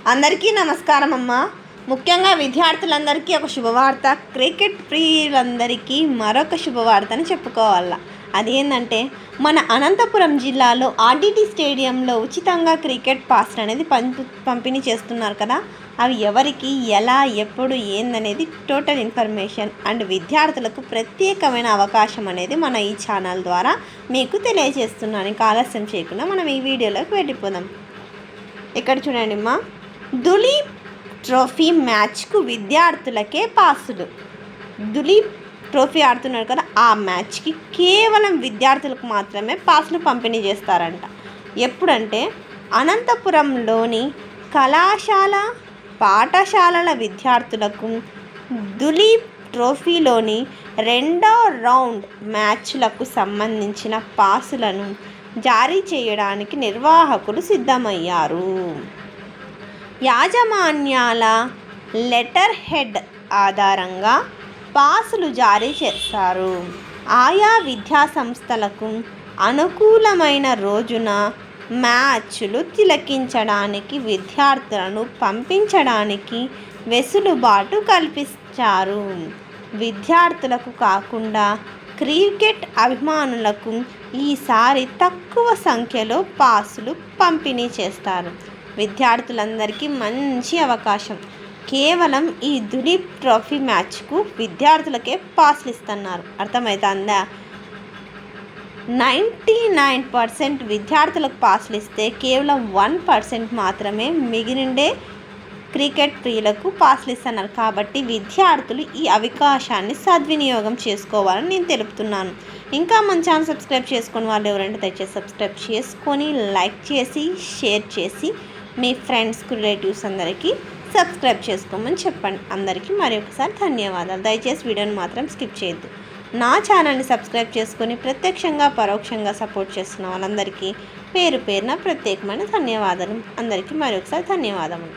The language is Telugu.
అందరికీ నమస్కారం అమ్మ. ముఖ్యంగా విద్యార్థులందరికీ ఒక శుభవార్త, క్రికెట్ ప్రియులందరికీ మరొక శుభవార్తని చెప్పుకోవాలా. అదేంటంటే మన అనంతపురం జిల్లాలో ఆర్డిటి స్టేడియంలో ఉచితంగా క్రికెట్ పాస్లు అనేది పంపిణీ చేస్తున్నారు కదా. అవి ఎవరికి, ఎలా, ఎప్పుడు, ఏందనేది టోటల్ ఇన్ఫర్మేషన్ అండ్ విద్యార్థులకు ప్రత్యేకమైన అవకాశం అనేది మన ఈ ఛానల్ ద్వారా మీకు తెలియజేస్తున్నాను. ఇంకా ఆలస్యం చేయకుండా మనం ఈ వీడియోలోకి వెళ్ళిపోదాం. ఇక్కడ చూడండి అమ్మా, దులీప్ ట్రోఫీ మ్యాచ్కు విద్యార్థులకే పాసులు. దులీప్ ట్రోఫీ ఆడుతున్నారు కదా, ఆ మ్యాచ్కి కేవలం విద్యార్థులకు మాత్రమే పాసులు పంపిణీ చేస్తారంట. ఎప్పుడంటే అనంతపురంలోని కళాశాల, పాఠశాలల విద్యార్థులకు దులీప్ ట్రోఫీలోని 2వ రౌండ్ మ్యాచ్లకు సంబంధించిన పాసులను జారీ చేయడానికి నిర్వాహకులు సిద్ధమయ్యారు. యాజమాన్యాల లెటర్ హెడ్ ఆధారంగా పాసులు జారీ చేస్తారు. ఆయా విద్యా సంస్థలకు అనుకూలమైన రోజున మ్యాచ్లు తిలకించడానికి విద్యార్థులను పంపించడానికి వెసులుబాటు కల్పించారు. విద్యార్థులకు కాకుండా క్రికెట్ అభిమానులకు ఈసారి తక్కువ సంఖ్యలో పాసులు పంపిణీ చేస్తారు. విద్యార్థులందరికీ మంచి అవకాశం. కేవలం ఈ దులీప్ ట్రోఫీ మ్యాచ్కు విద్యార్థులకే పాసులు ఇస్తున్నారు. అర్థమవుతుందా? 99% విద్యార్థులకు పాసులు ఇస్తే కేవలం 1% మాత్రమే మిగిలిండే క్రికెట్ ప్రియులకు పాసులు ఇస్తున్నారు. కాబట్టి విద్యార్థులు ఈ అవకాశాన్ని సద్వినియోగం చేసుకోవాలని నేను తెలుపుతున్నాను. ఇంకా మన ఛానల్ సబ్స్క్రైబ్ చేసుకుని వాళ్ళు ఎవరంటే దయచేసి సబ్స్క్రైబ్ చేసుకొని, లైక్ చేసి, షేర్ చేసి మీ ఫ్రెండ్స్కి, రిలేటివ్స్ అందరికీ సబ్స్క్రైబ్ చేసుకోమని చెప్పండి. అందరికీ మరి ఒకసారి ధన్యవాదాలు. దయచేసి వీడియోని మాత్రం స్కిప్ చేయొద్దు. నా ఛానల్ని సబ్స్క్రైబ్ చేసుకొని ప్రత్యక్షంగా, పరోక్షంగా సపోర్ట్ చేస్తున్న వాళ్ళందరికీ పేరు పేరున ప్రత్యేకమైన ధన్యవాదాలు. అందరికీ మరి ఒకసారి ధన్యవాదములు.